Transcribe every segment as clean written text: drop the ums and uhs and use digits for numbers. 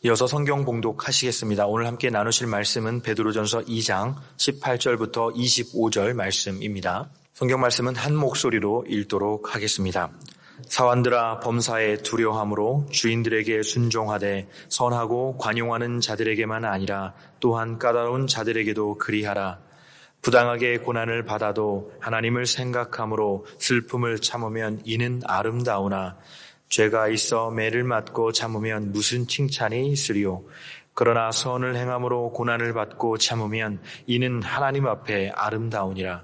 이어서 성경 봉독하시겠습니다. 오늘 함께 나누실 말씀은 베드로전서 2장 18절부터 25절 말씀입니다. 성경 말씀은 한 목소리로 읽도록 하겠습니다. 사환들아, 범사에 두려함으로 주인들에게 순종하되 선하고 관용하는 자들에게만 아니라 또한 까다로운 자들에게도 그리하라. 부당하게 고난을 받아도 하나님을 생각함으로 슬픔을 참으면 이는 아름다우나 죄가 있어 매를 맞고 참으면 무슨 칭찬이 있으리요. 그러나 선을 행함으로 고난을 받고 참으면 이는 하나님 앞에 아름다우니라.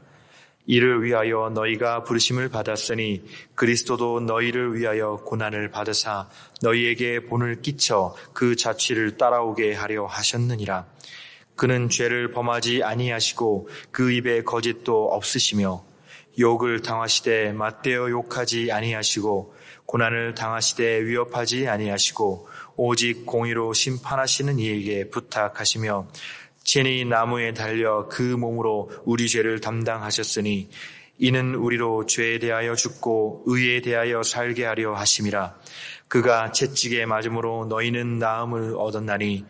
이를 위하여 너희가 부르심을 받았으니 그리스도도 너희를 위하여 고난을 받으사 너희에게 본을 끼쳐 그 자취를 따라오게 하려 하셨느니라. 그는 죄를 범하지 아니하시고 그 입에 거짓도 없으시며 욕을 당하시되 맞대어 욕하지 아니하시고 고난을 당하시되 위협하지 아니하시고 오직 공의로 심판하시는 이에게 부탁하시며 친히 나무에 달려 그 몸으로 우리 죄를 담당하셨으니 이는 우리로 죄에 대하여 죽고 의에 대하여 살게 하려 하심이라. 그가 채찍에 맞음으로 너희는 나음을 얻었나니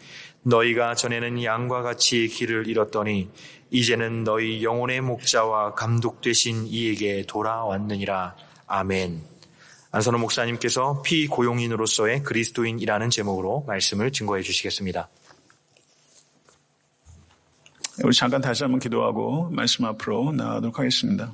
너희가 전에는 양과 같이 길을 잃었더니 이제는 너희 영혼의 목자와 감독 되신 이에게 돌아왔느니라. 아멘. 안선호 목사님께서 피고용인으로서의 그리스도인이라는 제목으로 말씀을 증거해 주시겠습니다. 우리 잠깐 다시 한번 기도하고 말씀 앞으로 나아가도록 하겠습니다.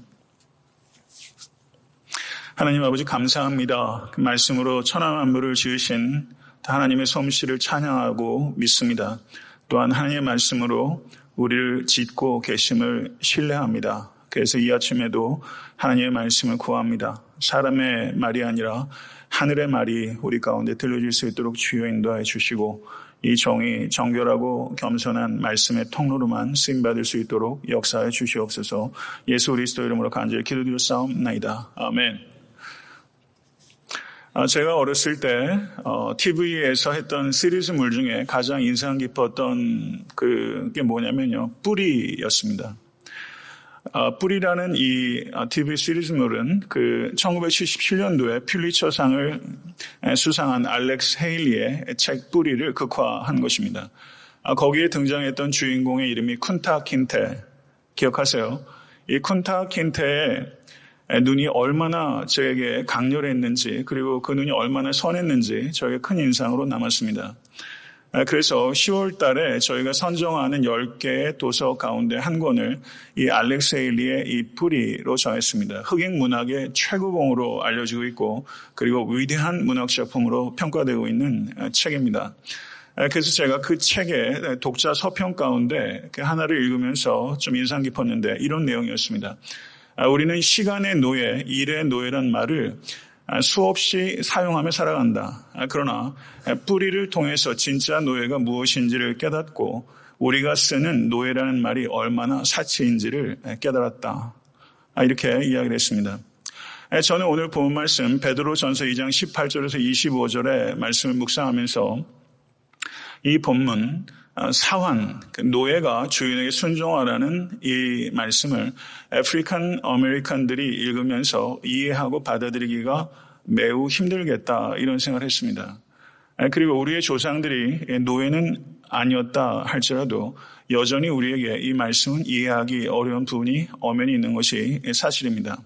하나님 아버지 감사합니다. 그 말씀으로 천하 만물을 지으신 하나님의 솜씨를 찬양하고 믿습니다. 또한 하나님의 말씀으로 우리를 짓고 계심을 신뢰합니다. 그래서 이 아침에도 하나님의 말씀을 구합니다. 사람의 말이 아니라 하늘의 말이 우리 가운데 들려질 수 있도록 주여 인도해 주시고 이 정의 정결하고 겸손한 말씀의 통로로만 쓰임받을 수 있도록 역사해 주시옵소서. 예수 그리스도 이름으로 간절히 기도드렸사옵나이다. 아멘. 제가 어렸을 때 TV에서 했던 시리즈물 중에 가장 인상 깊었던 그게 뭐냐면요, 뿌리였습니다. 뿌리라는 이 TV 시리즈물은 그 1977년도에 퓰리처상을 수상한 알렉스 헤일리의 책 뿌리를 극화한 것입니다. 거기에 등장했던 주인공의 이름이 쿤타 킨테, 기억하세요? 이 쿤타 킨테의 눈이 얼마나 저에게 강렬했는지, 그리고 그 눈이 얼마나 선했는지 저에게 큰 인상으로 남았습니다. 그래서 10월 달에 저희가 선정하는 10개의 도서 가운데 한 권을 이 알렉스 헤일리의 이 뿌리로 정했습니다. 흑인 문학의 최고봉으로 알려지고 있고, 그리고 위대한 문학 작품으로 평가되고 있는 책입니다. 그래서 제가 그 책의 독자 서평 가운데 하나를 읽으면서 좀 인상 깊었는데 이런 내용이었습니다. 우리는 시간의 노예, 일의 노예란 말을 수없이 사용하며 살아간다. 그러나 뿌리를 통해서 진짜 노예가 무엇인지를 깨닫고 우리가 쓰는 노예라는 말이 얼마나 사치인지를 깨달았다. 이렇게 이야기를 했습니다. 저는 오늘 본 말씀 베드로전서 2장 18절에서 25절의 말씀을 묵상하면서 이 본문 사환, 노예가 주인에게 순종하라는 이 말씀을 아프리칸 아메리칸들이 읽으면서 이해하고 받아들이기가 매우 힘들겠다, 이런 생각을 했습니다. 그리고 우리의 조상들이 노예는 아니었다 할지라도 여전히 우리에게 이 말씀은 이해하기 어려운 부분이 엄연히 있는 것이 사실입니다.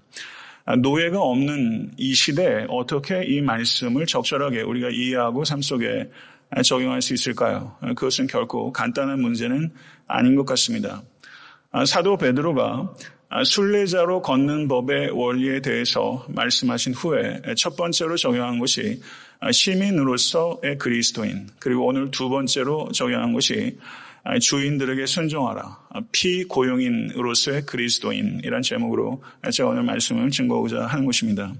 노예가 없는 이 시대에 어떻게 이 말씀을 적절하게 우리가 이해하고 삶 속에 적용할 수 있을까요? 그것은 결코 간단한 문제는 아닌 것 같습니다. 사도 베드로가 순례자로 걷는 법의 원리에 대해서 말씀하신 후에 첫 번째로 적용한 것이 시민으로서의 그리스도인, 그리고 오늘 두 번째로 적용한 것이 주인들에게 순종하라, 피고용인으로서의 그리스도인이란 제목으로 제가 오늘 말씀을 증거하고자 하는 것입니다.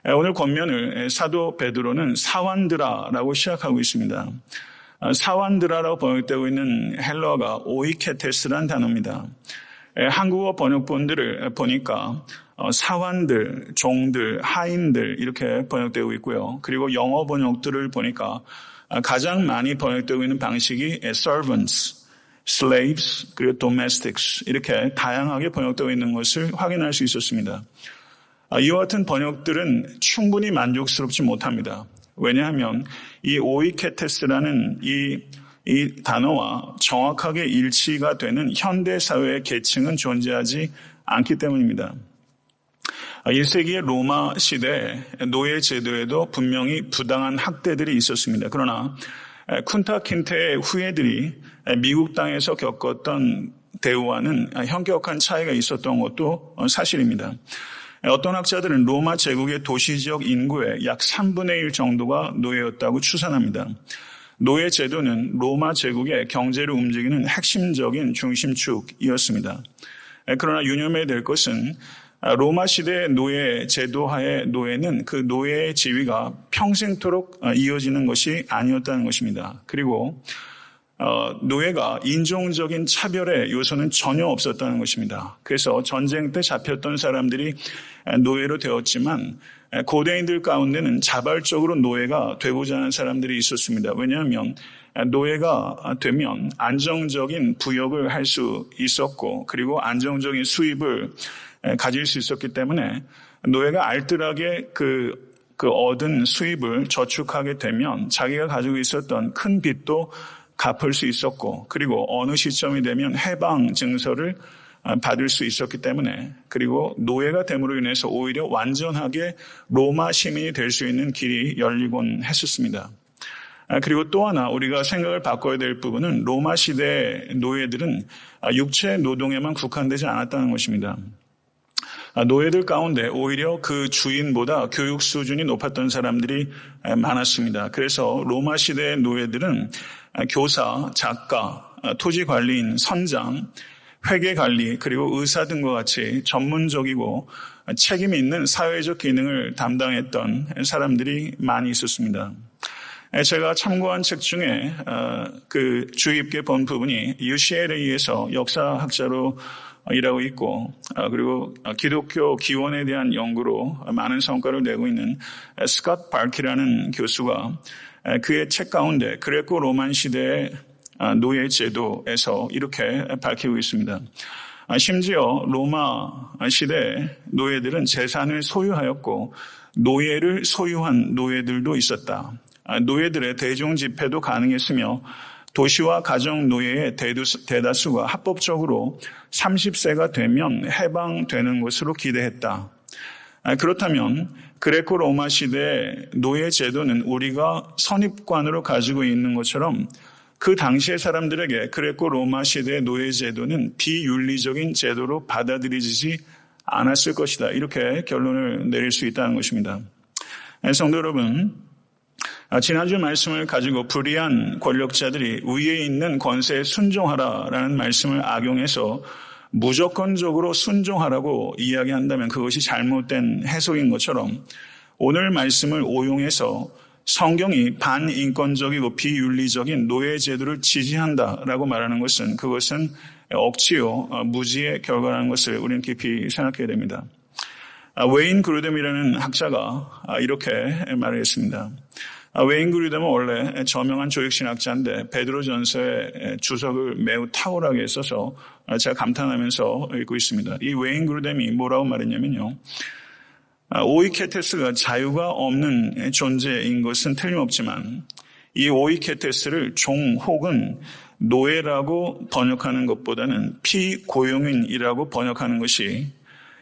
오늘 권면을 사도 베드로는 사환드라라고 시작하고 있습니다. 사환드라라고 번역되고 있는 헬러가 오이케테스라는 단어입니다. 한국어 번역본들을 보니까 사환들, 종들, 하인들 이렇게 번역되고 있고요. 그리고 영어 번역들을 보니까 가장 많이 번역되고 있는 방식이 servants, slaves, 그리고 domestics 이렇게 다양하게 번역되고 있는 것을 확인할 수 있었습니다. 이와 같은 번역들은 충분히 만족스럽지 못합니다. 왜냐하면 이 오이케테스라는 이 단어와 정확하게 일치가 되는 현대사회의 계층은 존재하지 않기 때문입니다. 1세기의 로마 시대 노예 제도에도 분명히 부당한 학대들이 있었습니다. 그러나 쿤타 킨테의 후예들이 미국 땅에서 겪었던 대우와는 현격한 차이가 있었던 것도 사실입니다. 어떤 학자들은 로마 제국의 도시지역 인구의 약 3분의 1 정도가 노예였다고 추산합니다. 노예 제도는 로마 제국의 경제를 움직이는 핵심적인 중심축이었습니다. 그러나 유념해야 될 것은 로마 시대의 노예 제도하의 노예는 그 노예의 지위가 평생토록 이어지는 것이 아니었다는 것입니다. 그리고 노예가 인종적인 차별의 요소는 전혀 없었다는 것입니다. 그래서 전쟁 때 잡혔던 사람들이 노예로 되었지만 고대인들 가운데는 자발적으로 노예가 되고자 하는 사람들이 있었습니다. 왜냐하면 노예가 되면 안정적인 부역을 할 수 있었고 그리고 안정적인 수입을 가질 수 있었기 때문에 노예가 알뜰하게 그 얻은 수입을 저축하게 되면 자기가 가지고 있었던 큰 빚도 갚을 수 있었고 그리고 어느 시점이 되면 해방 증서를 받을 수 있었기 때문에 그리고 노예가 됨으로 인해서 오히려 완전하게 로마 시민이 될 수 있는 길이 열리곤 했었습니다. 그리고 또 하나 우리가 생각을 바꿔야 될 부분은 로마 시대 노예들은 육체 노동에만 국한되지 않았다는 것입니다. 노예들 가운데 오히려 그 주인보다 교육 수준이 높았던 사람들이 많았습니다. 그래서 로마 시대의 노예들은 교사, 작가, 토지관리인, 선장, 회계관리 그리고 의사 등과 같이 전문적이고 책임이 있는 사회적 기능을 담당했던 사람들이 많이 있었습니다. 제가 참고한 책 중에 그 주의 깊게 본 부분이 UCLA에서 역사학자로 일하고 있고 그리고 기독교 기원에 대한 연구로 많은 성과를 내고 있는 스캇 바키라는 교수가 그의 책 가운데 그레코 로만 시대의 노예 제도에서 이렇게 밝히고 있습니다. 심지어 로마 시대 노예들은 재산을 소유하였고 노예를 소유한 노예들도 있었다. 노예들의 대중 집회도 가능했으며 도시와 가정 노예의 대다수가 합법적으로 30세가 되면 해방되는 것으로 기대했다. 그렇다면 그레코 로마 시대의 노예 제도는 우리가 선입관으로 가지고 있는 것처럼 그 당시의 사람들에게 그레코 로마 시대의 노예 제도는 비윤리적인 제도로 받아들이지 않았을 것이다. 이렇게 결론을 내릴 수 있다는 것입니다. 성도 여러분, 지난주 말씀을 가지고 불의한 권력자들이 위에 있는 권세에 순종하라라는 말씀을 악용해서 무조건적으로 순종하라고 이야기한다면 그것이 잘못된 해석인 것처럼 오늘 말씀을 오용해서 성경이 반인권적이고 비윤리적인 노예 제도를 지지한다라고 말하는 것은 그것은 억지요, 무지의 결과라는 것을 우리는 깊이 생각해야 됩니다. 웨인 그루뎀이라는 학자가 이렇게 말했습니다. 웨인 그루뎀은 원래 저명한 조직신학자인데 베드로전서의 주석을 매우 탁월하게 써서 제가 감탄하면서 읽고 있습니다. 이 웨인 그루뎀이 뭐라고 말했냐면요. 오이케테스가 자유가 없는 존재인 것은 틀림없지만 이 오이케테스를 종 혹은 노예라고 번역하는 것보다는 피고용인이라고 번역하는 것이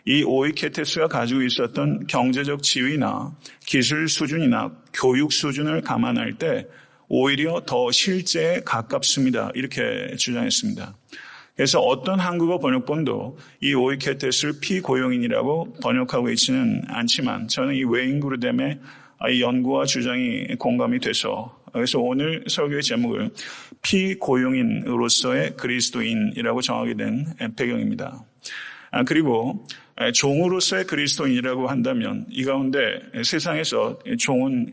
이 오이케테스가 가지고 있었던 경제적 지위나 기술 수준이나 교육 수준을 감안할 때 오히려 더 실제에 가깝습니다. 이렇게 주장했습니다. 그래서 어떤 한국어 번역본도 이 오이케테스를 피고용인이라고 번역하고 있지는 않지만 저는 이 웨인 그루뎀의 이 연구와 주장이 공감이 돼서 그래서 오늘 설교의 제목을 피고용인으로서의 그리스도인이라고 정하게 된 배경입니다. 그리고 종으로서의 그리스도인이라고 한다면 이 가운데 세상에서 종은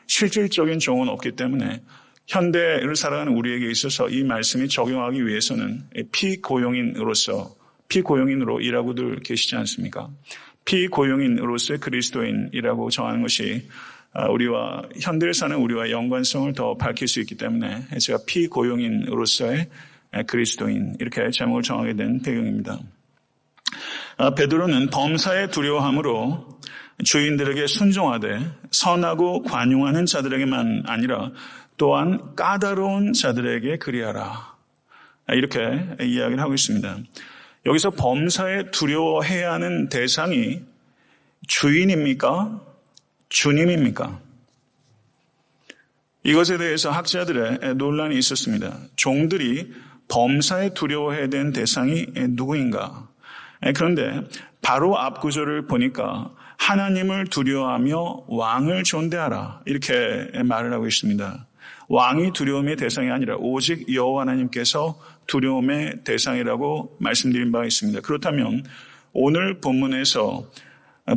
실질적인 종은 없기 때문에 현대를 살아가는 우리에게 있어서 이 말씀이 적용하기 위해서는 피고용인으로 일하고들 계시지 않습니까? 피고용인으로서의 그리스도인이라고 정하는 것이 우리와 현대를 사는 우리와 연관성을 더 밝힐 수 있기 때문에 제가 피고용인으로서의 그리스도인 이렇게 제목을 정하게 된 배경입니다. 베드로는 범사에 두려워함으로 주인들에게 순종하되 선하고 관용하는 자들에게만 아니라 또한 까다로운 자들에게 그리하라. 이렇게 이야기를 하고 있습니다. 여기서 범사에 두려워해야 하는 대상이 주인입니까? 주님입니까? 이것에 대해서 학자들의 논란이 있었습니다. 종들이 범사에 두려워해야 되는 대상이 누구인가? 그런데 바로 앞 구절을 보니까 하나님을 두려워하며 왕을 존대하라 이렇게 말을 하고 있습니다. 왕이 두려움의 대상이 아니라 오직 여호와 하나님께서 두려움의 대상이라고 말씀드린 바가 있습니다. 그렇다면 오늘 본문에서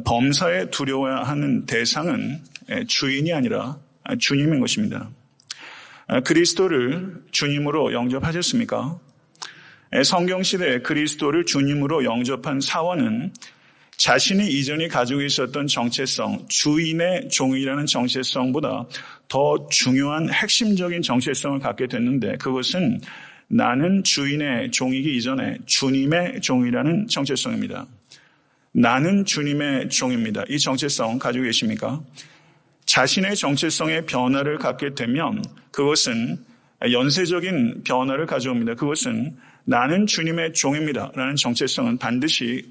범사에 두려워하는 대상은 주인이 아니라 주님인 것입니다. 그리스도를 주님으로 영접하셨습니까? 성경시대에 그리스도를 주님으로 영접한 사원은 자신이 이전에 가지고 있었던 정체성, 주인의 종이라는 정체성보다 더 중요한 핵심적인 정체성을 갖게 됐는데 그것은 나는 주인의 종이기 이전에 주님의 종이라는 정체성입니다. 나는 주님의 종입니다. 이 정체성 가지고 계십니까? 자신의 정체성의 변화를 갖게 되면 그것은 연쇄적인 변화를 가져옵니다. 그것은 나는 주님의 종입니다. 라는 정체성은 반드시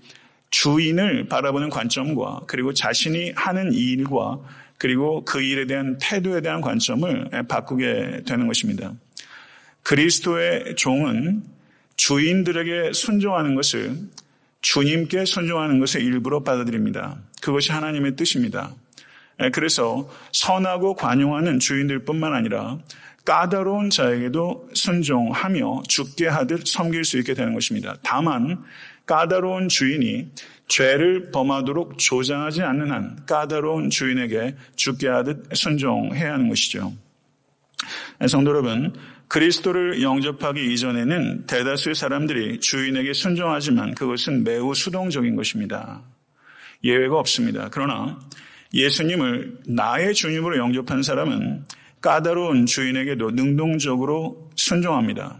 주인을 바라보는 관점과 그리고 자신이 하는 일과 그리고 그 일에 대한 태도에 대한 관점을 바꾸게 되는 것입니다. 그리스도의 종은 주인들에게 순종하는 것을 주님께 순종하는 것을 일부러 받아들입니다. 그것이 하나님의 뜻입니다. 그래서 선하고 관용하는 주인들뿐만 아니라 까다로운 자에게도 순종하며 죽게 하듯 섬길 수 있게 되는 것입니다. 다만 까다로운 주인이 죄를 범하도록 조장하지 않는 한 까다로운 주인에게 죽게 하듯 순종해야 하는 것이죠. 성도 여러분, 그리스도를 영접하기 이전에는 대다수의 사람들이 주인에게 순종하지만 그것은 매우 수동적인 것입니다. 예외가 없습니다. 그러나 예수님을 나의 주님으로 영접한 사람은 까다로운 주인에게도 능동적으로 순종합니다.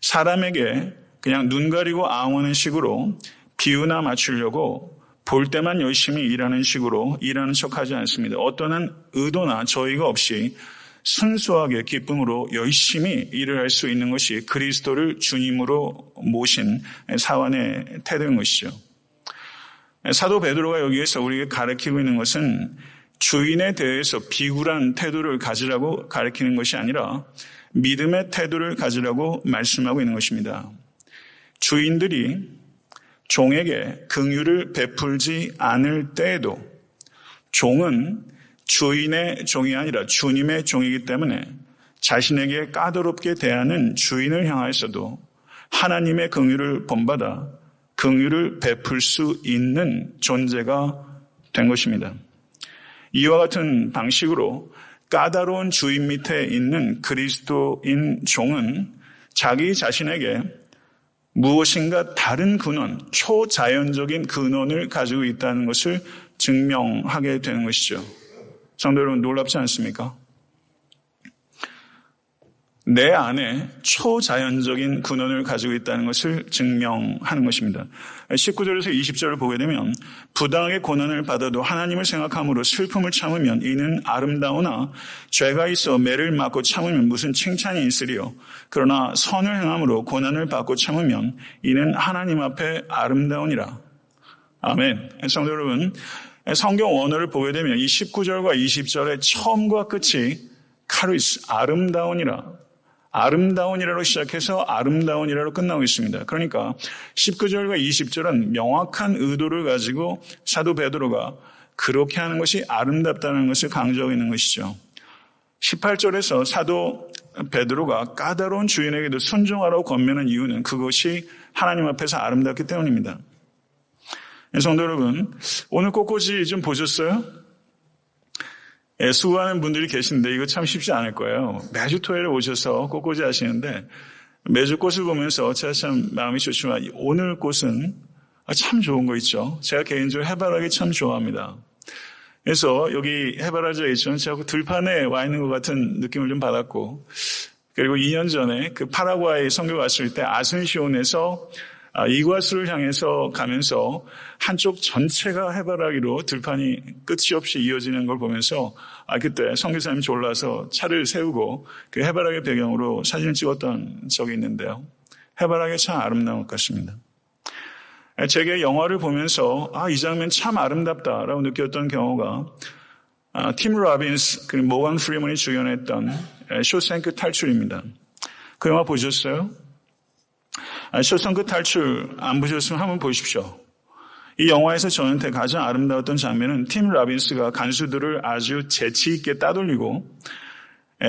사람에게 그냥 눈 가리고 아웅하는 식으로 비유나 맞추려고 볼 때만 열심히 일하는 식으로 일하는 척하지 않습니다. 어떠한 의도나 저의가 없이 순수하게 기쁨으로 열심히 일을 할 수 있는 것이 그리스도를 주님으로 모신 사원의 태도인 것이죠. 사도 베드로가 여기에서 우리에게 가르치고 있는 것은 주인에 대해서 비굴한 태도를 가지라고 가르치는 것이 아니라 믿음의 태도를 가지라고 말씀하고 있는 것입니다. 주인들이 종에게 긍휼을 베풀지 않을 때에도 종은 주인의 종이 아니라 주님의 종이기 때문에 자신에게 까다롭게 대하는 주인을 향하여서도 하나님의 긍휼을 본받아 긍휼을 베풀 수 있는 존재가 된 것입니다. 이와 같은 방식으로 까다로운 주인 밑에 있는 그리스도인 종은 자기 자신에게 무엇인가 다른 근원, 초자연적인 근원을 가지고 있다는 것을 증명하게 되는 것이죠. 성도 여러분, 놀랍지 않습니까? 내 안에 초자연적인 근원을 가지고 있다는 것을 증명하는 것입니다. 19절에서 20절을 보게 되면 부당하게 고난을 받아도 하나님을 생각함으로 슬픔을 참으면 이는 아름다우나 죄가 있어 매를 맞고 참으면 무슨 칭찬이 있으리요. 그러나 선을 행함으로 고난을 받고 참으면 이는 하나님 앞에 아름다우니라. 아멘. 성도 여러분, 성경 원어를 보게 되면 이 19절과 20절의 처음과 끝이 카리스, 아름다운이라로 시작해서 아름다운이라로 끝나고 있습니다. 그러니까 19절과 20절은 명확한 의도를 가지고 사도 베드로가 그렇게 하는 것이 아름답다는 것을 강조하고 있는 것이죠. 18절에서 사도 베드로가 까다로운 주인에게도 순종하라고 권면한 이유는 그것이 하나님 앞에서 아름답기 때문입니다. 성도 여러분, 오늘 꽃꽂이 좀 보셨어요? 수고하는 분들이 계신데 이거 참 쉽지 않을 거예요. 매주 토요일에 오셔서 꽃꽂이 하시는데 매주 꽃을 보면서 제가 참 마음이 좋지만 오늘 꽃은 참 좋은 거 있죠. 제가 개인적으로 해바라기 참 좋아합니다. 그래서 여기 해바라기가 있죠. 제가 들판에 와 있는 것 같은 느낌을 좀 받았고, 그리고 2년 전에 그 파라과이 선교 갔을 때 아순시온에서 이과수를 향해서 가면서 한쪽 전체가 해바라기로 들판이 끝이 없이 이어지는 걸 보면서 그때 선교사님이 졸라서 차를 세우고 그 해바라기 배경으로 사진을 찍었던 적이 있는데요. 해바라기가 참 아름다운 것 같습니다. 제게 영화를 보면서 이 장면 참 아름답다라고 느꼈던 경우가 팀 로빈스 그리고 모건 프리먼이 주연했던 쇼생크 탈출입니다. 그 영화 보셨어요? 쇼생크 탈출 안 보셨으면 한번 보십시오. 이 영화에서 저한테 가장 아름다웠던 장면은 팀 로빈스가 간수들을 아주 재치 있게 따돌리고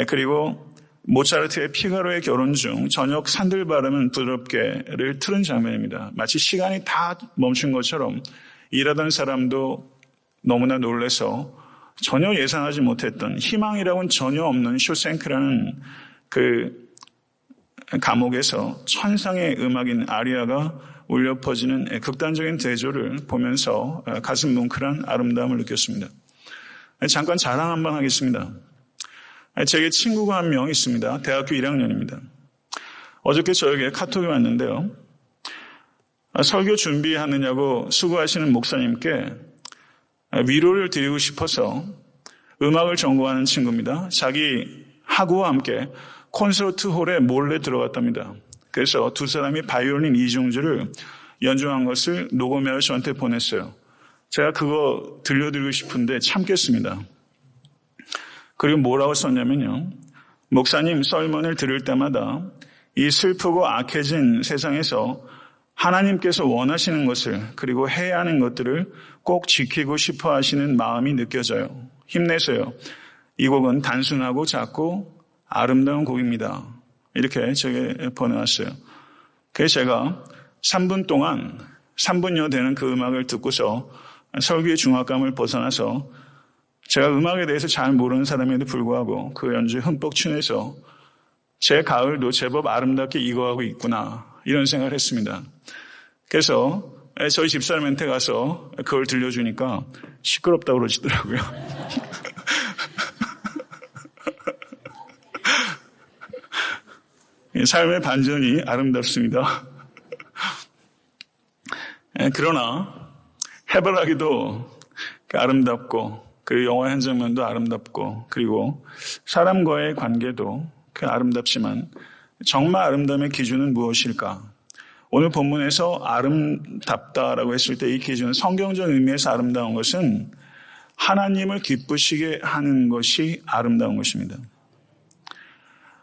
그리고 모차르트의 피가로의 결혼 중 저녁 산들바람은 부드럽게를 틀은 장면입니다. 마치 시간이 다 멈춘 것처럼 일하던 사람도 너무나 놀라서 전혀 예상하지 못했던 희망이라고는 전혀 없는 쇼생크라는 그 감옥에서 천상의 음악인 아리아가 울려 퍼지는 극단적인 대조를 보면서 가슴 뭉클한 아름다움을 느꼈습니다. 잠깐 자랑 한번 하겠습니다. 제게 친구가 한 명 있습니다. 대학교 1학년입니다. 어저께 저에게 카톡이 왔는데요. 설교 준비하느냐고 수고하시는 목사님께 위로를 드리고 싶어서 음악을 전공하는 친구입니다. 자기 학우와 함께 콘서트 홀에 몰래 들어갔답니다. 그래서 두 사람이 바이올린 이중주를 연주한 것을 녹음해서 저한테 보냈어요. 제가 그거 들려드리고 싶은데 참겠습니다. 그리고 뭐라고 썼냐면요. 목사님 설문을 들을 때마다 이 슬프고 악해진 세상에서 하나님께서 원하시는 것을 그리고 해야 하는 것들을 꼭 지키고 싶어 하시는 마음이 느껴져요. 힘내세요. 이 곡은 단순하고 작고 아름다운 곡입니다. 이렇게 제게 보내왔어요. 그래서 제가 3분여 되는 그 음악을 듣고서 설교의 중압감을 벗어나서 제가 음악에 대해서 잘 모르는 사람에도 불구하고 그 연주에 흠뻑 춘해서 제 가을도 제법 아름답게 익어가고 있구나 이런 생각을 했습니다. 그래서 저희 집사람한테 가서 그걸 들려주니까 시끄럽다고 그러시더라고요. 삶의 반전이 아름답습니다. 그러나 해바라기도 아름답고 그리고 영화의 한 장면도 아름답고 그리고 사람과의 관계도 아름답지만 정말 아름다움의 기준은 무엇일까? 오늘 본문에서 아름답다라고 했을 때 이 기준은 성경적 의미에서 아름다운 것은 하나님을 기쁘시게 하는 것이 아름다운 것입니다.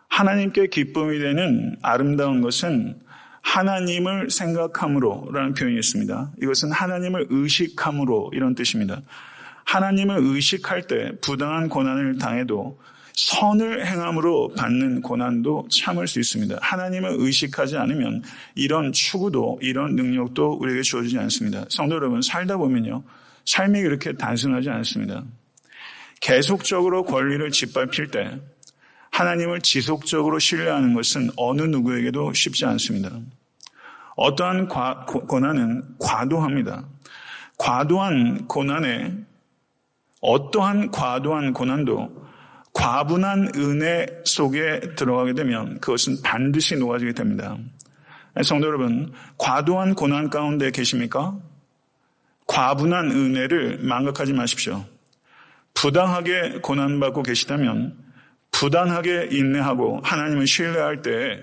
하나님께 기쁨이 되는 아름다운 것은 하나님을 생각함으로라는 표현이 있습니다. 이것은 하나님을 의식함으로 이런 뜻입니다. 하나님을 의식할 때 부당한 고난을 당해도 선을 행함으로 받는 고난도 참을 수 있습니다. 하나님을 의식하지 않으면 이런 추구도 이런 능력도 우리에게 주어지지 않습니다. 성도 여러분, 살다 보면요. 삶이 그렇게 단순하지 않습니다. 계속적으로 권리를 짓밟힐 때 하나님을 지속적으로 신뢰하는 것은 어느 누구에게도 쉽지 않습니다. 어떠한 고난은 과도합니다. 어떠한 과도한 고난도 과분한 은혜 속에 들어가게 되면 그것은 반드시 녹아지게 됩니다. 성도 여러분, 과도한 고난 가운데 계십니까? 과분한 은혜를 망각하지 마십시오. 부당하게 고난받고 계시다면 부단하게 인내하고 하나님을 신뢰할 때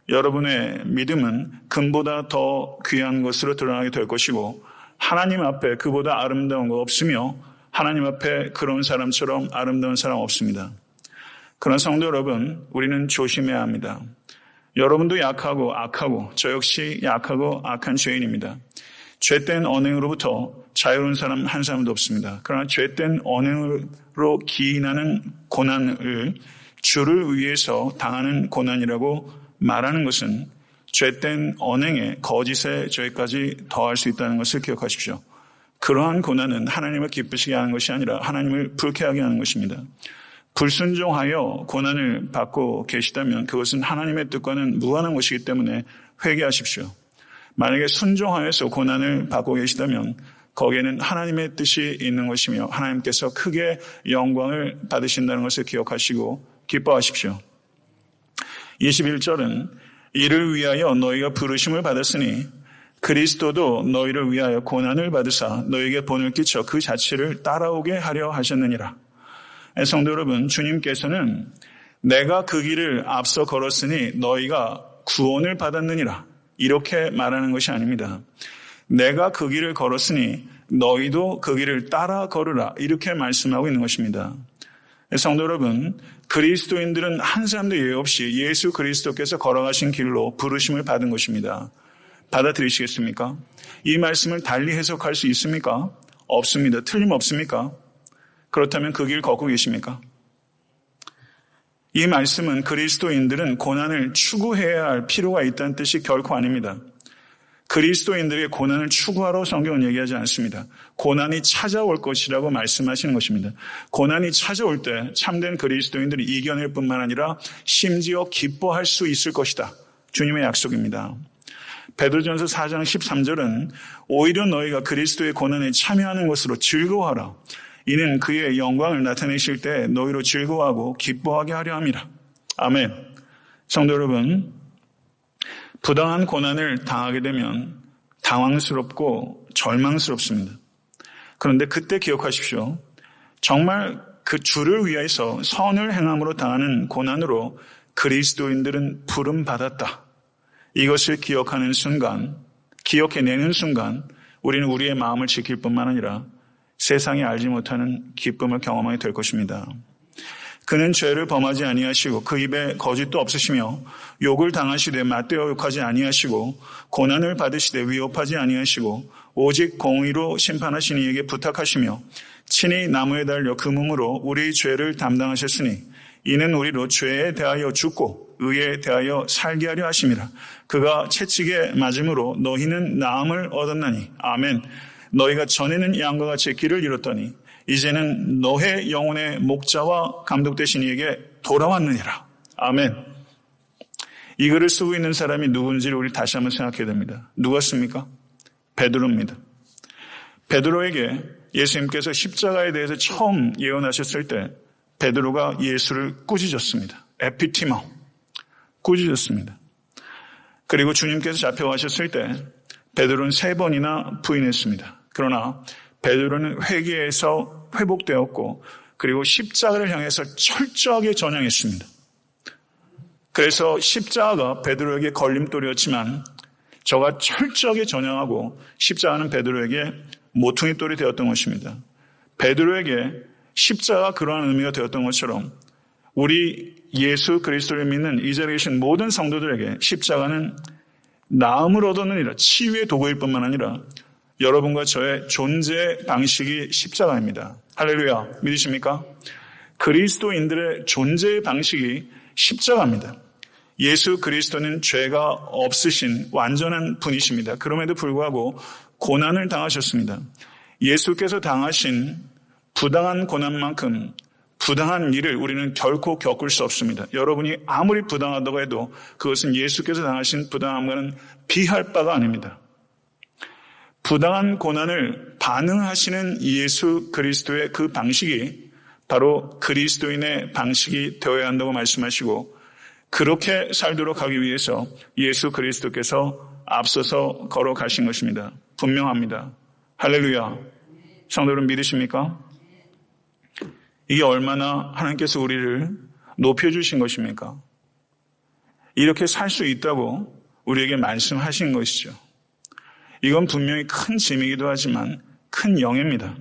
여러분의 믿음은 금보다 더 귀한 것으로 드러나게 될 것이고 하나님 앞에 그보다 아름다운 거 없으며 하나님 앞에 그런 사람처럼 아름다운 사람 없습니다. 그러나 성도 여러분, 우리는 조심해야 합니다. 여러분도 약하고 악하고 저 역시 약하고 악한 죄인입니다. 죄된 언행으로부터 자유로운 사람 한 사람도 없습니다. 그러나 죄된 언행으로 기인하는 고난을 주를 위해서 당하는 고난이라고 말하는 것은 죄된 언행에 거짓의 죄까지 더할 수 있다는 것을 기억하십시오. 그러한 고난은 하나님을 기쁘시게 하는 것이 아니라 하나님을 불쾌하게 하는 것입니다. 불순종하여 고난을 받고 계시다면 그것은 하나님의 뜻과는 무관한 것이기 때문에 회개하십시오. 만약에 순종하여서 고난을 받고 계시다면 거기에는 하나님의 뜻이 있는 것이며 하나님께서 크게 영광을 받으신다는 것을 기억하시고 기뻐하십시오. 21절은 이를 위하여 너희가 부르심을 받았으니 그리스도도 너희를 위하여 고난을 받으사 너희에게 본을 끼쳐 그 자취를 따라오게 하려 하셨느니라. 성도 여러분, 주님께서는 내가 그 길을 앞서 걸었으니 너희가 구원을 받았느니라 이렇게 말하는 것이 아닙니다. 내가 그 길을 걸었으니 너희도 그 길을 따라 걸으라 이렇게 말씀하고 있는 것입니다. 성도 여러분, 그리스도인들은 한 사람도 예외 없이 예수 그리스도께서 걸어가신 길로 부르심을 받은 것입니다. 받아들이시겠습니까? 이 말씀을 달리 해석할 수 있습니까? 없습니다. 틀림없습니까? 그렇다면 그 길 걷고 계십니까? 이 말씀은 그리스도인들은 고난을 추구해야 할 필요가 있다는 뜻이 결코 아닙니다. 그리스도인들에게 고난을 추구하라고 성경은 얘기하지 않습니다. 고난이 찾아올 것이라고 말씀하시는 것입니다. 고난이 찾아올 때 참된 그리스도인들이 이겨낼 뿐만 아니라 심지어 기뻐할 수 있을 것이다. 주님의 약속입니다. 베드로전서 4장 13절은 오히려 너희가 그리스도의 고난에 참여하는 것으로 즐거워하라. 이는 그의 영광을 나타내실 때 너희로 즐거워하고 기뻐하게 하려 함이라. 아멘. 성도 여러분, 부당한 고난을 당하게 되면 당황스럽고 절망스럽습니다. 그런데 그때 기억하십시오. 정말 그 주를 위해서 선을 행함으로 당하는 고난으로 그리스도인들은 부름받았다. 이것을 기억하는 순간, 기억해내는 순간 우리는 우리의 마음을 지킬 뿐만 아니라 세상이 알지 못하는 기쁨을 경험하게 될 것입니다. 그는 죄를 범하지 아니하시고 그 입에 거짓도 없으시며 욕을 당하시되 맞대어 욕하지 아니하시고 고난을 받으시되 위협하지 아니하시고 오직 공의로 심판하신 이에게 부탁하시며 친히 나무에 달려 그 몸으로 우리 죄를 담당하셨으니 이는 우리로 죄에 대하여 죽고 의에 대하여 살게 하려 하심이라. 그가 채찍에 맞음으로 너희는 나음을 얻었나니. 아멘. 너희가 전에는 양과 같이 길을 잃었더니 이제는 너의 영혼의 목자와 감독 되신 이에게 돌아왔느니라. 아멘. 이 글을 쓰고 있는 사람이 누군지를 우리 다시 한번 생각해야 됩니다. 누구였습니까? 베드로입니다. 베드로에게 예수님께서 십자가에 대해서 처음 예언하셨을 때 베드로가 예수를 꾸짖었습니다. 에피티머, 꾸짖었습니다. 그리고 주님께서 잡혀가셨을 때 베드로는 3번이나 부인했습니다. 그러나 베드로는 회개에서 회복되었고 그리고 십자가를 향해서 철저하게 전향했습니다. 그래서 십자가가 베드로에게 걸림돌이었지만 저가 철저하게 전향하고 십자가는 베드로에게 모퉁이돌이 되었던 것입니다. 베드로에게 십자가가 그러한 의미가 되었던 것처럼 우리 예수 그리스도를 믿는 이 자리에 계신 모든 성도들에게 십자가는 나음을 얻었느니라, 치유의 도구일 뿐만 아니라 여러분과 저의 존재 방식이 십자가입니다. 할렐루야, 믿으십니까? 그리스도인들의 존재 방식이 십자가입니다. 예수 그리스도는 죄가 없으신 완전한 분이십니다. 그럼에도 불구하고 고난을 당하셨습니다. 예수께서 당하신 부당한 고난만큼 부당한 일을 우리는 결코 겪을 수 없습니다. 여러분이 아무리 부당하다고 해도 그것은 예수께서 당하신 부당함과는 비할 바가 아닙니다. 부당한 고난을 반응하시는 예수 그리스도의 그 방식이 바로 그리스도인의 방식이 되어야 한다고 말씀하시고 그렇게 살도록 하기 위해서 예수 그리스도께서 앞서서 걸어가신 것입니다. 분명합니다. 할렐루야. 성도 여러분 믿으십니까? 이게 얼마나 하나님께서 우리를 높여주신 것입니까? 이렇게 살 수 있다고 우리에게 말씀하신 것이죠. 이건 분명히 큰 짐이기도 하지만 큰 영예입니다.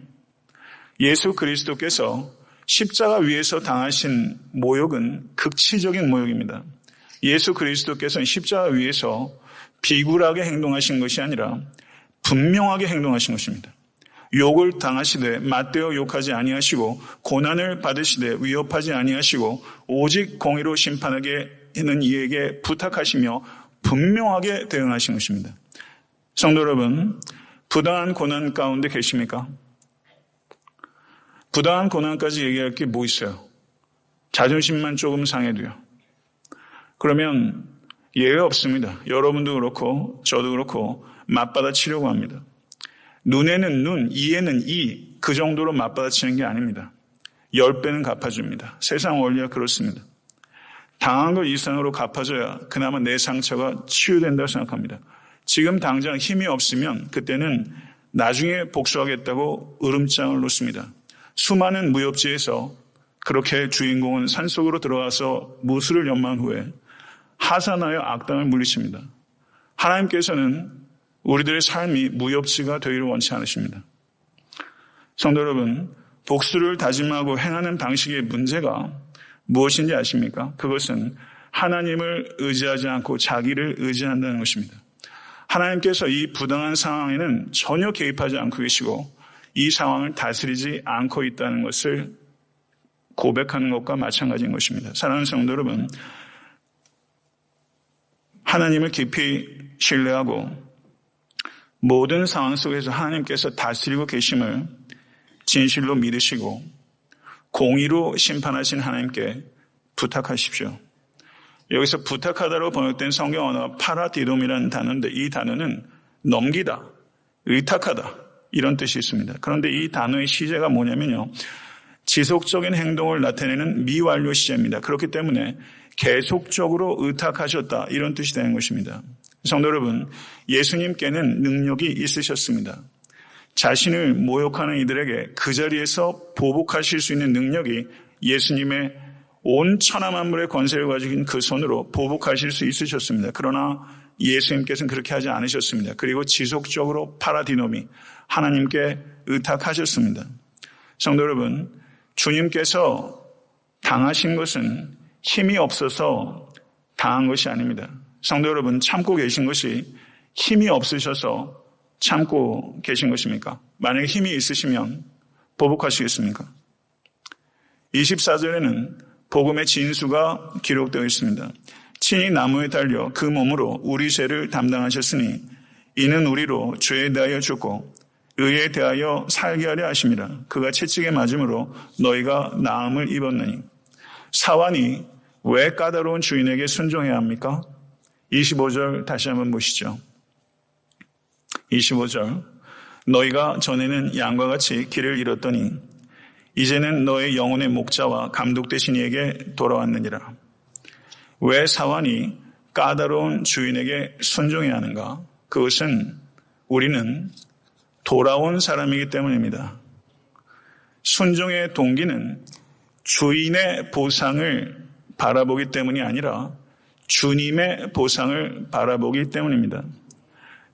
예수 그리스도께서 십자가 위에서 당하신 모욕은 극치적인 모욕입니다. 예수 그리스도께서는 십자가 위에서 비굴하게 행동하신 것이 아니라 분명하게 행동하신 것입니다. 욕을 당하시되 맞대어 욕하지 아니하시고 고난을 받으시되 위협하지 아니하시고 오직 공의로 심판하게 하는 이에게 부탁하시며 분명하게 대응하신 것입니다. 성도 여러분, 부당한 고난 가운데 계십니까? 부당한 고난까지 얘기할 게 뭐 있어요? 자존심만 조금 상해도요. 그러면 예외 없습니다. 여러분도 그렇고 저도 그렇고 맞받아치려고 합니다. 눈에는 눈, 이에는 이, 그 정도로 맞받아치는 게 아닙니다. 10배는 갚아줍니다. 세상 원리가 그렇습니다. 당한 것 이상으로 갚아줘야 그나마 내 상처가 치유된다고 생각합니다. 지금 당장 힘이 없으면 그때는 나중에 복수하겠다고 으름장을 놓습니다. 수많은 무협지에서 그렇게 주인공은 산속으로 들어가서 무술을 연마한 후에 하산하여 악당을 물리칩니다. 하나님께서는 우리들의 삶이 무협지가 되기를 원치 않으십니다. 성도 여러분, 복수를 다짐하고 행하는 방식의 문제가 무엇인지 아십니까? 그것은 하나님을 의지하지 않고 자기를 의지한다는 것입니다. 하나님께서 이 부당한 상황에는 전혀 개입하지 않고 계시고 이 상황을 다스리지 않고 있다는 것을 고백하는 것과 마찬가지인 것입니다. 사랑하는 성도 여러분, 하나님을 깊이 신뢰하고 모든 상황 속에서 하나님께서 다스리고 계심을 진실로 믿으시고 공의로 심판하신 하나님께 부탁하십시오. 여기서 부탁하다로 번역된 성경 언어가 파라디돔이라는 단어인데 이 단어는 넘기다, 의탁하다 이런 뜻이 있습니다. 그런데 이 단어의 시제가 뭐냐면요. 지속적인 행동을 나타내는 미완료 시제입니다. 그렇기 때문에 계속적으로 의탁하셨다 이런 뜻이 되는 것입니다. 성도 여러분, 예수님께는 능력이 있으셨습니다. 자신을 모욕하는 이들에게 그 자리에서 보복하실 수 있는 능력이 예수님의 온 천하 만물의 권세를 가지고 그 손으로 보복하실 수 있으셨습니다. 그러나 예수님께서는 그렇게 하지 않으셨습니다. 그리고 지속적으로 파라디노미 하나님께 의탁하셨습니다. 성도 여러분, 주님께서 당하신 것은 힘이 없어서 당한 것이 아닙니다. 성도 여러분, 참고 계신 것이 힘이 없으셔서 참고 계신 것입니까? 만약에 힘이 있으시면 보복하시겠습니까? 24절에는 복음의 진수가 기록되어 있습니다. 친히 나무에 달려 그 몸으로 우리 죄를 담당하셨으니 이는 우리로 죄에 대하여 죽고 의에 대하여 살게 하려 하심이라. 그가 채찍에 맞음으로 너희가 나음을 입었느니. 사환이 왜 까다로운 주인에게 순종해야 합니까? 25절 다시 한번 보시죠. 25절 너희가 전에는 양과 같이 길을 잃었더니 이제는 너의 영혼의 목자와 감독 되신 이에게 돌아왔느니라. 왜 사환이 까다로운 주인에게 순종해야 하는가? 그것은 우리는 돌아온 사람이기 때문입니다. 순종의 동기는 주인의 보상을 바라보기 때문이 아니라 주님의 보상을 바라보기 때문입니다.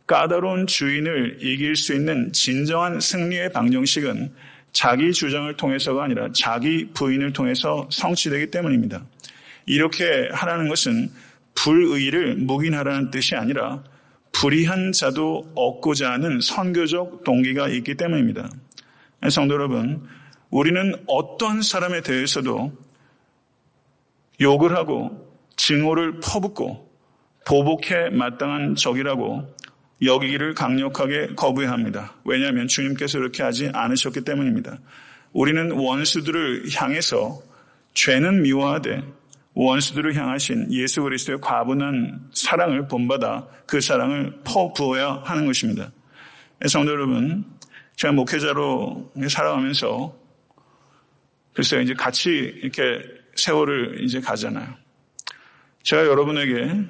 까다로운 주인을 이길 수 있는 진정한 승리의 방정식은 자기 주장을 통해서가 아니라 자기 부인을 통해서 성취되기 때문입니다. 이렇게 하라는 것은 불의를 묵인하라는 뜻이 아니라 불의한 자도 얻고자 하는 선교적 동기가 있기 때문입니다. 성도 여러분, 우리는 어떤 사람에 대해서도 욕을 하고 증오를 퍼붓고 보복해 마땅한 적이라고 여기기를 강력하게 거부해야 합니다. 왜냐하면 주님께서 그렇게 하지 않으셨기 때문입니다. 우리는 원수들을 향해서 죄는 미워하되 원수들을 향하신 예수 그리스도의 과분한 사랑을 본받아 그 사랑을 퍼부어야 하는 것입니다. 성도 여러분, 제가 목회자로 살아가면서 글쎄요, 이제 같이 이렇게 세월을 이제 가잖아요. 제가 여러분에게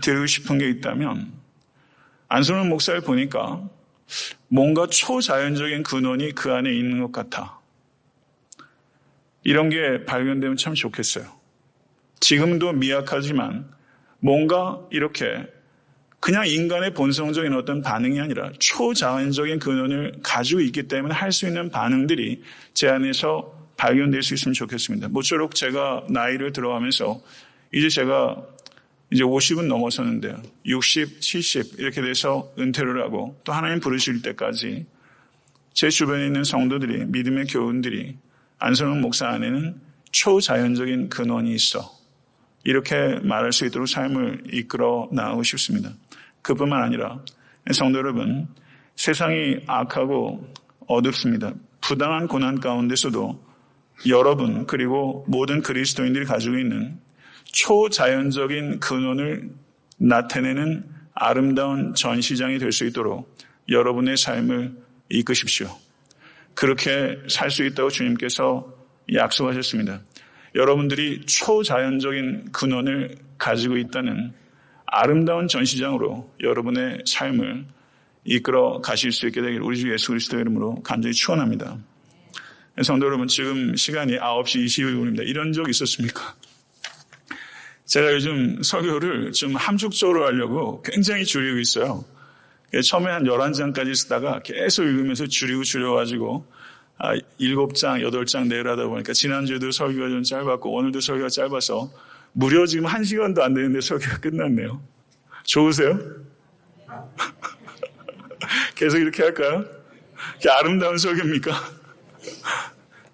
드리고 싶은 게 있다면 안성훈 목사를 보니까 뭔가 초자연적인 근원이 그 안에 있는 것 같아. 이런 게 발견되면 참 좋겠어요. 지금도 미약하지만 뭔가 이렇게 그냥 인간의 본성적인 어떤 반응이 아니라 초자연적인 근원을 가지고 있기 때문에 할 수 있는 반응들이 제 안에서 발견될 수 있으면 좋겠습니다. 모쪼록 제가 나이를 들어가면서 제가 50은 넘어섰는데요. 60, 70 이렇게 돼서 은퇴를 하고 또 하나님 부르실 때까지 제 주변에 있는 성도들이, 믿음의 교훈들이 안성훈 목사 안에는 초자연적인 근원이 있어. 이렇게 말할 수 있도록 삶을 이끌어 나가고 싶습니다. 그뿐만 아니라 성도 여러분, 세상이 악하고 어둡습니다. 부당한 고난 가운데서도 여러분 그리고 모든 그리스도인들이 가지고 있는 초자연적인 근원을 나타내는 아름다운 전시장이 될 수 있도록 여러분의 삶을 이끄십시오. 그렇게 살 수 있다고 주님께서 약속하셨습니다. 여러분들이 초자연적인 근원을 가지고 있다는 아름다운 전시장으로 여러분의 삶을 이끌어 가실 수 있게 되길 우리 주 예수 그리스도의 이름으로 간절히 축원합니다. 성도 여러분, 지금 시간이 9시 22분입니다. 이런 적 있었습니까? 제가 요즘 설교를 좀 함축적으로 하려고 굉장히 줄이고 있어요. 처음에 한 11장까지 쓰다가 계속 읽으면서 줄여가지고 7장, 8장 내일 하다 보니까 지난주에도 설교가 좀 짧았고 오늘도 설교가 짧아서 무려 지금 1시간도 안 되는데 설교가 끝났네요. 좋으세요? 계속 이렇게 할까요? 이게 아름다운 설교입니까?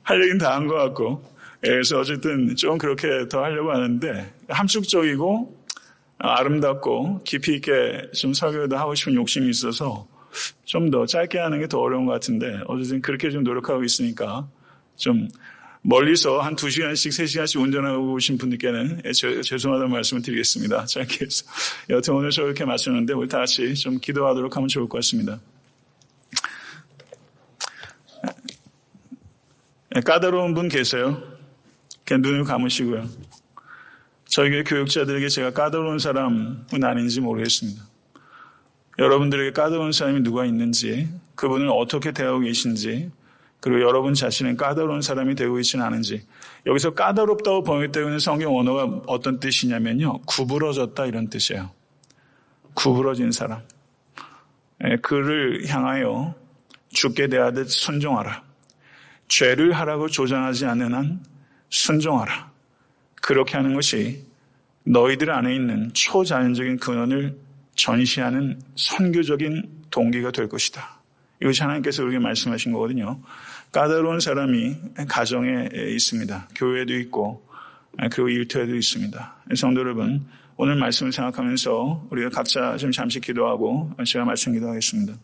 할 얘기는 다 한 것 같고. 그래서 어쨌든 좀 그렇게 더 하려고 하는데 함축적이고 아름답고 깊이 있게 좀 설교도 하고 싶은 욕심이 있어서 좀 더 짧게 하는 게 더 어려운 것 같은데 어쨌든 그렇게 좀 노력하고 있으니까 좀 멀리서 한 2시간씩 3시간씩 운전하고 오신 분들께는 죄송하다는 말씀을 드리겠습니다. 짧게 해서. 여튼 오늘 저 이렇게 마쳤는데 우리 다 같이 좀 기도하도록 하면 좋을 것 같습니다. 까다로운 분 계세요? 그냥 눈을 감으시고요. 저희 교육자들에게 제가 까다로운 사람은 아닌지 모르겠습니다. 여러분들에게 까다로운 사람이 누가 있는지, 그분을 어떻게 대하고 계신지, 그리고 여러분 자신은 까다로운 사람이 되고 있지는 않은지. 여기서 까다롭다고 번역되고 있는 성경 언어가 어떤 뜻이냐면요. 구부러졌다 이런 뜻이에요. 구부러진 사람. 그를 향하여 주께 대하듯 순종하라. 죄를 하라고 조장하지 않는 한 순종하라. 그렇게 하는 것이 너희들 안에 있는 초자연적인 근원을 전시하는 선교적인 동기가 될 것이다. 이것이 하나님께서 우리에게 말씀하신 거거든요. 까다로운 사람이 가정에 있습니다. 교회에도 있고 그리고 일터에도 있습니다. 성도 여러분, 오늘 말씀을 생각하면서 우리가 각자 좀 잠시 기도하고 제가 말씀 기도하겠습니다.